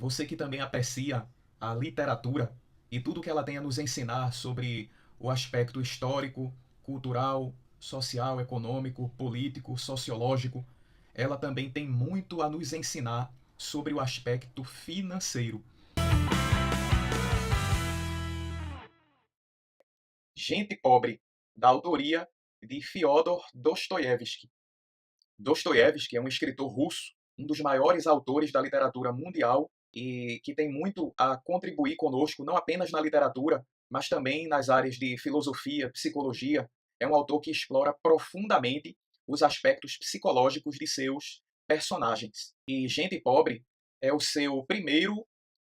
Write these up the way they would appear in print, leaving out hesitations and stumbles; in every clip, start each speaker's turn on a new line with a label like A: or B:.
A: Você que também aprecia a literatura e tudo que ela tem a nos ensinar sobre o aspecto histórico, cultural, social, econômico, político, sociológico, ela também tem muito a nos ensinar sobre o aspecto financeiro. Gente Pobre, da autoria de Fyodor Dostoiévski. Dostoiévski é um escritor russo, um dos maiores autores da literatura mundial e que tem muito a contribuir conosco, não apenas na literatura, mas também nas áreas de filosofia, psicologia. É um autor que explora profundamente os aspectos psicológicos de seus personagens. E Gente Pobre é o seu primeiro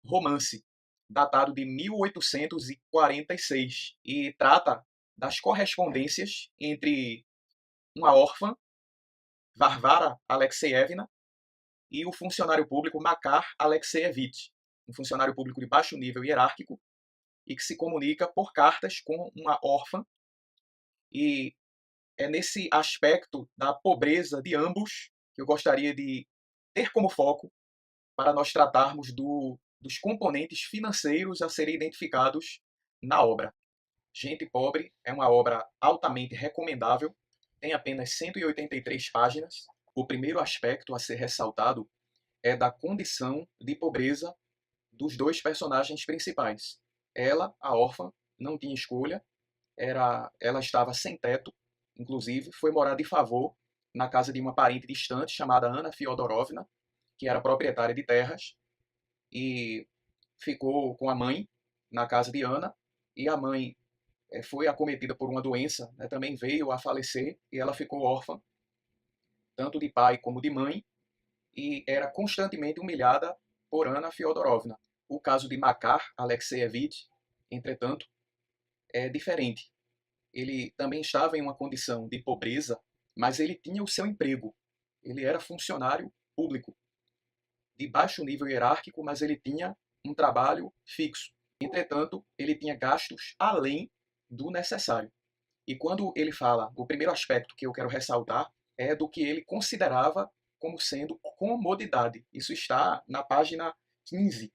A: romance, datado de 1846, e trata das correspondências entre uma órfã, Varvara Alexeyevna, e o funcionário público Makar Alexeyevich, um funcionário público de baixo nível hierárquico e que se comunica por cartas com uma órfã. E é nesse aspecto da pobreza de ambos que eu gostaria de ter como foco para nós tratarmos dos componentes financeiros a serem identificados na obra. Gente Pobre é uma obra altamente recomendável, tem apenas 183 páginas. O primeiro aspecto a ser ressaltado é da condição de pobreza dos dois personagens principais. Ela, a órfã, não tinha escolha, ela estava sem teto, inclusive foi morar de favor na casa de uma parente distante chamada Ana Fyodorovna, que era proprietária de terras, e ficou com a mãe na casa de Ana, e a mãe foi acometida por uma doença, né, também veio a falecer, e ela ficou órfã, tanto de pai como de mãe, e era constantemente humilhada por Ana Fyodorovna. O caso de Makar Alexeyevich, entretanto, é diferente. Ele também estava em uma condição de pobreza, mas ele tinha o seu emprego. Ele era funcionário público, de baixo nível hierárquico, mas ele tinha um trabalho fixo. Entretanto, ele tinha gastos além do necessário. E quando ele fala, o primeiro aspecto que eu quero ressaltar é do que ele considerava como sendo comodidade. Isso está na página 15,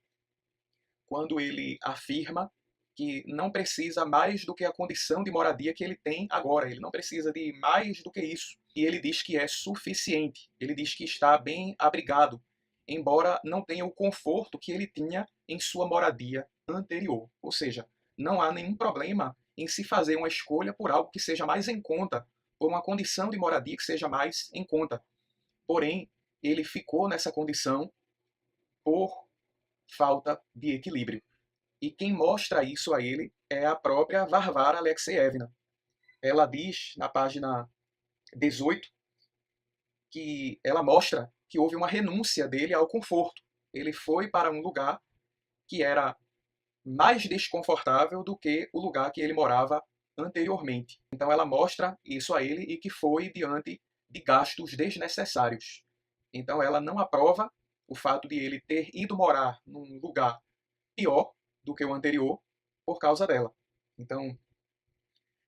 A: quando ele afirma que não precisa mais do que a condição de moradia que ele tem agora. Ele não precisa de mais do que isso. E ele diz que é suficiente. Ele diz que está bem abrigado, embora não tenha o conforto que ele tinha em sua moradia anterior. Ou seja, não há nenhum problema em se fazer uma escolha por algo que seja mais em conta, por uma condição de moradia que seja mais em conta. Porém, ele ficou nessa condição por falta de equilíbrio. E quem mostra isso a ele é a própria Varvara Alexeyevna. Ela diz na página 18 que ela mostra que houve uma renúncia dele ao conforto. Ele foi para um lugar que era mais desconfortável do que o lugar que ele morava anteriormente. Então ela mostra isso a ele e que foi diante de gastos desnecessários. Então ela não aprova o fato de ele ter ido morar num lugar pior do que o anterior por causa dela. Então,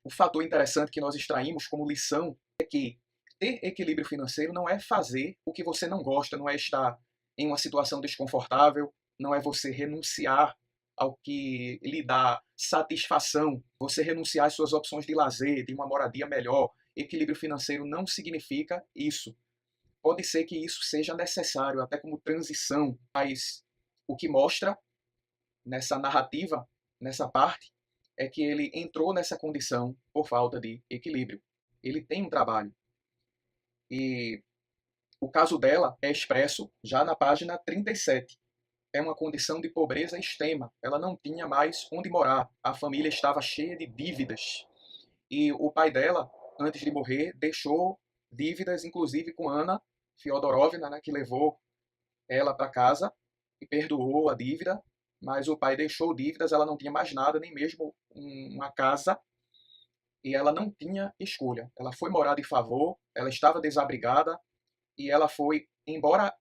A: o fator interessante que nós extraímos como lição é que ter equilíbrio financeiro não é fazer o que você não gosta, não é estar em uma situação desconfortável, não é você renunciar ao que lhe dá satisfação, você renunciar às suas opções de lazer, de uma moradia melhor. Equilíbrio financeiro não significa isso. Pode ser que isso seja necessário, até como transição, mas o que mostra nessa narrativa, nessa parte, é que ele entrou nessa condição por falta de equilíbrio. Ele tem um trabalho. E o caso dela é expresso já na página 37. É uma condição de pobreza extrema. Ela não tinha mais onde morar. A família estava cheia de dívidas. E o pai dela, antes de morrer, deixou dívidas, inclusive com Ana Fyodorovna, né, que levou ela para casa e perdoou a dívida, mas o pai deixou dívidas, ela não tinha mais nada, nem mesmo uma casa, e ela não tinha escolha. Ela foi morar de favor, ela estava desabrigada e ela foi, embora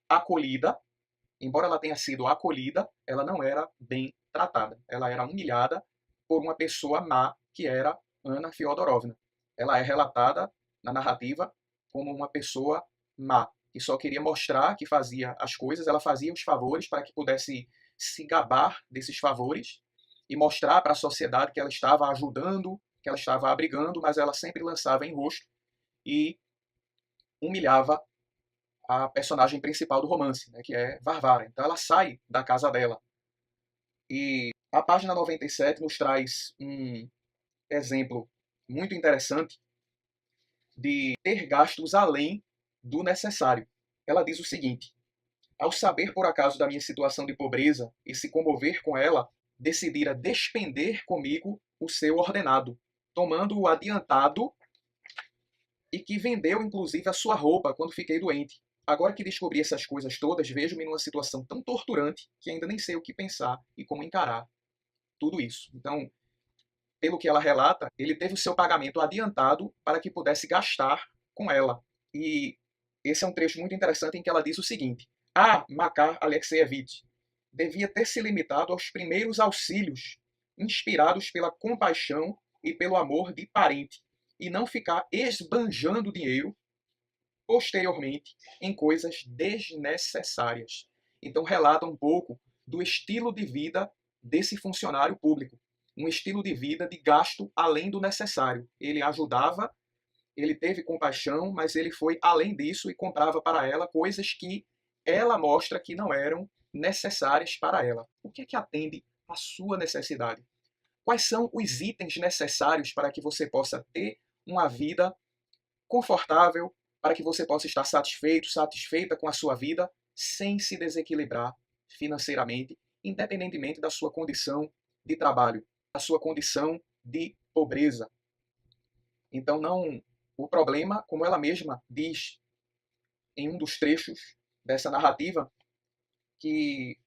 A: ela tenha sido acolhida, ela não era bem tratada. Ela era humilhada por uma pessoa má, que era Ana Fyodorovna. Ela é relatada na narrativa como uma pessoa má. que só queria mostrar que fazia as coisas, ela fazia os favores para que pudesse se gabar desses favores e mostrar para a sociedade que ela estava ajudando, que ela estava abrigando, mas ela sempre lançava em rosto e humilhava a personagem principal do romance, né, que é Varvara. Então ela sai da casa dela. E a página 97 nos traz um exemplo muito interessante de ter gastos além do necessário. Ela diz o seguinte: ao saber por acaso da minha situação de pobreza e se comover com ela, decidira despender comigo o seu ordenado, tomando-o adiantado e que vendeu inclusive a sua roupa quando fiquei doente. Agora que descobri essas coisas todas, vejo-me numa situação tão torturante que ainda nem sei o que pensar e como encarar tudo isso. Então, pelo que ela relata, ele teve o seu pagamento adiantado para que pudesse gastar com ela. E esse é um trecho muito interessante em que ela diz o seguinte: Makar Alexeyevich devia ter se limitado aos primeiros auxílios, inspirados pela compaixão e pelo amor de parente, e não ficar esbanjando dinheiro posteriormente em coisas desnecessárias. Então relata um pouco do estilo de vida desse funcionário público, um estilo de vida de gasto além do necessário. Ele ajudava, ele teve compaixão, mas ele foi além disso e comprava para ela coisas que ela mostra que não eram necessárias para ela. O que é que atende à sua necessidade? Quais são os itens necessários para que você possa ter uma vida confortável, para que você possa estar satisfeito, satisfeita com a sua vida, sem se desequilibrar financeiramente, independentemente da sua condição de trabalho, da sua condição de pobreza. Então, não, o problema, como ela mesma diz em um dos trechos dessa narrativa, que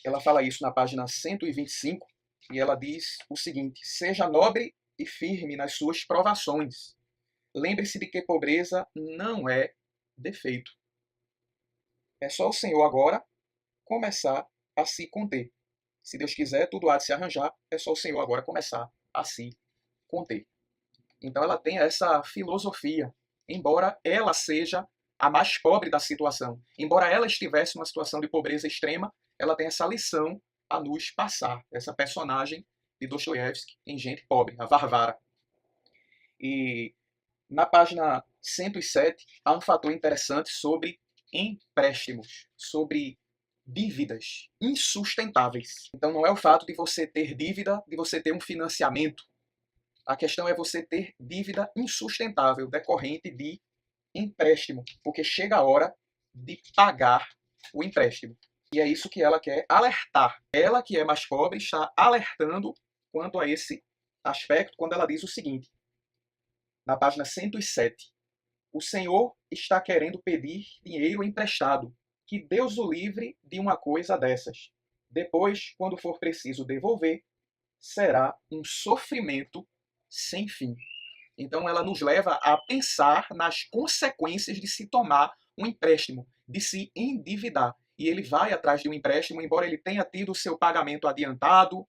A: ela fala isso na página 125, e ela diz o seguinte: seja nobre e firme nas suas provações. Lembre-se de que pobreza não é defeito. É só o Senhor agora começar a se conter. Se Deus quiser, tudo há de se arranjar. É só o Senhor agora começar a se conter. Então ela tem essa filosofia, embora ela seja a mais pobre da situação. Embora ela estivesse numa situação de pobreza extrema, ela tem essa lição a nos passar. Essa personagem de Dostoiévski em Gente Pobre, a Varvara. E na página 107 há um fator interessante sobre empréstimos, sobre dívidas insustentáveis. Então não é o fato de você ter dívida, de você ter um financiamento. A questão é você ter dívida insustentável decorrente de empréstimo, porque chega a hora de pagar o empréstimo. E é isso que ela quer alertar. Ela, que é mais pobre, está alertando quanto a esse aspecto quando ela diz o seguinte: na página 107. O Senhor está querendo pedir dinheiro emprestado. Que Deus o livre de uma coisa dessas. Depois, quando for preciso devolver, será um sofrimento sem fim. Então ela nos leva a pensar nas consequências de se tomar um empréstimo, de se endividar. E ele vai atrás de um empréstimo, embora ele tenha tido o seu pagamento adiantado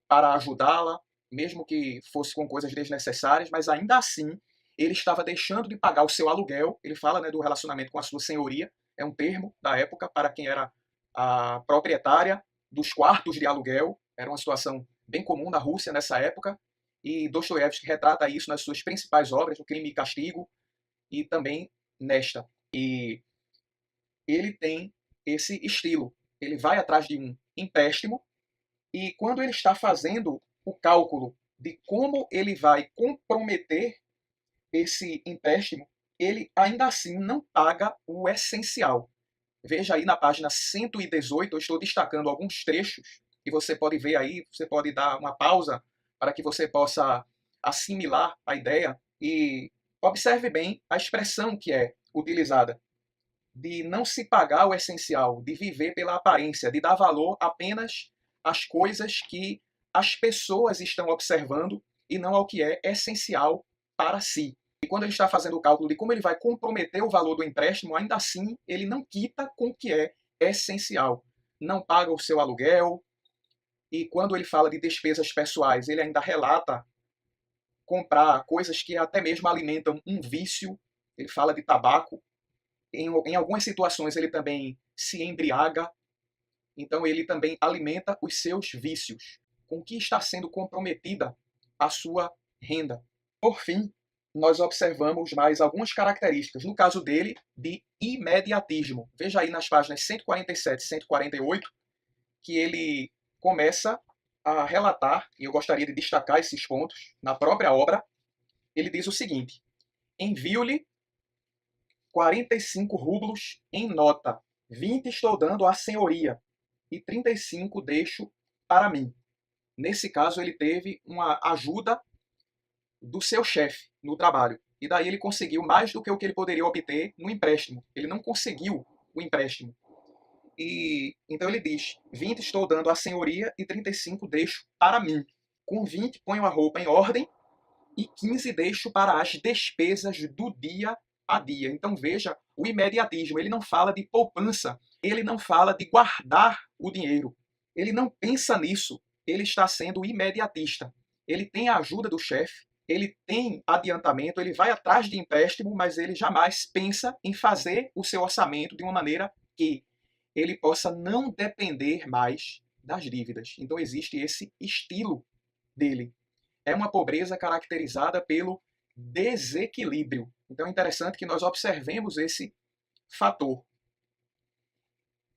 A: para ajudá-la, mesmo que fosse com coisas desnecessárias, mas ainda assim ele estava deixando de pagar o seu aluguel. Ele fala, né, do relacionamento com a sua senhoria, é um termo da época para quem era a proprietária dos quartos de aluguel. Era uma situação bem comum na Rússia nessa época, e Dostoiévski retrata isso nas suas principais obras, O Crime e Castigo, e também nesta. E ele tem esse estilo. Ele vai atrás de um empréstimo, e quando ele está fazendo o cálculo de como ele vai comprometer esse empréstimo, ele ainda assim não paga o essencial. Veja aí na página 118, eu estou destacando alguns trechos que você pode ver aí, você pode dar uma pausa para que você possa assimilar a ideia e observe bem a expressão que é utilizada, de não se pagar o essencial, de viver pela aparência, de dar valor apenas às coisas que as pessoas estão observando e não ao que é essencial para si. E quando ele está fazendo o cálculo de como ele vai comprometer o valor do empréstimo, ainda assim ele não quita com o que é essencial. Não paga o seu aluguel, e quando ele fala de despesas pessoais, ele ainda relata comprar coisas que até mesmo alimentam um vício. Ele fala de tabaco, Em algumas situações ele também se embriaga, então ele também alimenta os seus vícios, com que está sendo comprometida a sua renda. Por fim, nós observamos mais algumas características, no caso dele, de imediatismo. Veja aí nas páginas 147 e 148 que ele começa a relatar, e eu gostaria de destacar esses pontos, na própria obra. Ele diz o seguinte: envio-lhe 45 rublos em nota, 20 estou dando à senhoria e 35 deixo para mim. Nesse caso, ele teve uma ajuda do seu chefe no trabalho. E daí ele conseguiu mais do que o que ele poderia obter no empréstimo. Ele não conseguiu o empréstimo. E então ele diz: 20 estou dando à senhoria e 35 deixo para mim. Com 20 ponho a roupa em ordem e 15 deixo para as despesas do dia a dia. Então veja o imediatismo. Ele não fala de poupança, ele não fala de guardar o dinheiro. Ele não pensa nisso. Ele está sendo imediatista. Ele tem a ajuda do chefe, ele tem adiantamento, ele vai atrás de empréstimo, mas ele jamais pensa em fazer o seu orçamento de uma maneira que ele possa não depender mais das dívidas. Então existe esse estilo dele. É uma pobreza caracterizada pelo desequilíbrio. Então é interessante que nós observemos esse fator.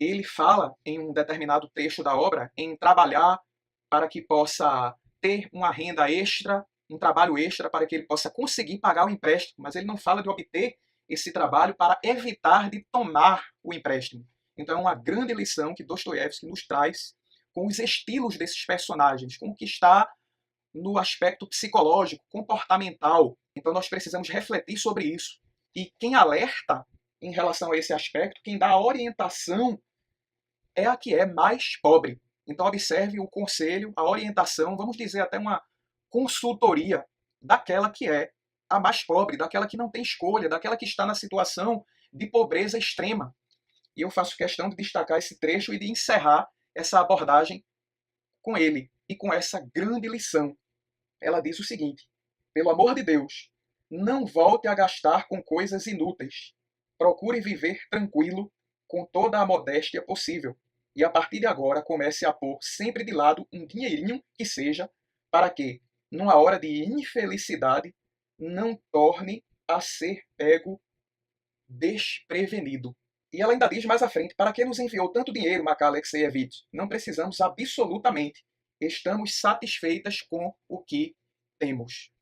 A: Ele fala em um determinado trecho da obra em trabalhar para que possa ter uma renda extra, um trabalho extra para que ele possa conseguir pagar o empréstimo, mas ele não fala de obter esse trabalho para evitar de tomar o empréstimo. Então é uma grande lição que Dostoiévski nos traz com os estilos desses personagens, com o que está no aspecto psicológico, comportamental. Então nós precisamos refletir sobre isso. E quem alerta em relação a esse aspecto, quem dá a orientação, é a que é mais pobre. Então observe o conselho, a orientação, vamos dizer até uma consultoria daquela que é a mais pobre, daquela que não tem escolha, daquela que está na situação de pobreza extrema. E eu faço questão de destacar esse trecho e de encerrar essa abordagem com ele e com essa grande lição. Ela diz o seguinte: pelo amor de Deus, não volte a gastar com coisas inúteis. Procure viver tranquilo, com toda a modéstia possível. E a partir de agora comece a pôr sempre de lado um dinheirinho que seja, para que, numa hora de infelicidade, não torne a ser pego desprevenido. E ela ainda diz mais à frente: para que nos enviou tanto dinheiro, Makar Alexeyevich? Não precisamos absolutamente. Estamos satisfeitas com o que temos.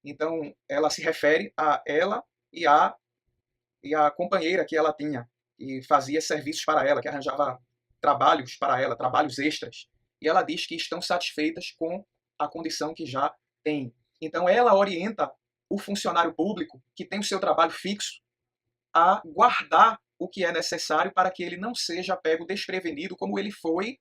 A: Então, ela se refere a ela e a companheira que ela tinha, que fazia serviços para ela, que arranjava trabalhos para ela, trabalhos extras. E ela diz que estão satisfeitas com a condição que já tem. Então, ela orienta o funcionário público, que tem o seu trabalho fixo, a guardar o que é necessário para que ele não seja pego desprevenido, como ele foi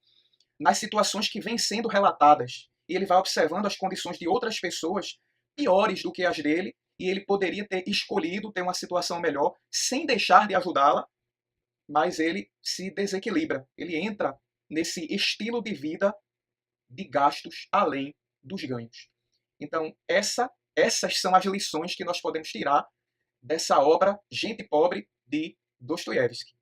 A: nas situações que vêm sendo relatadas. E ele vai observando as condições de outras pessoas piores do que as dele, e ele poderia ter escolhido ter uma situação melhor sem deixar de ajudá-la, mas ele se desequilibra. Ele entra nesse estilo de vida de gastos além dos ganhos. Então, essas são as lições que nós podemos tirar dessa obra Gente Pobre de Dostoiévski.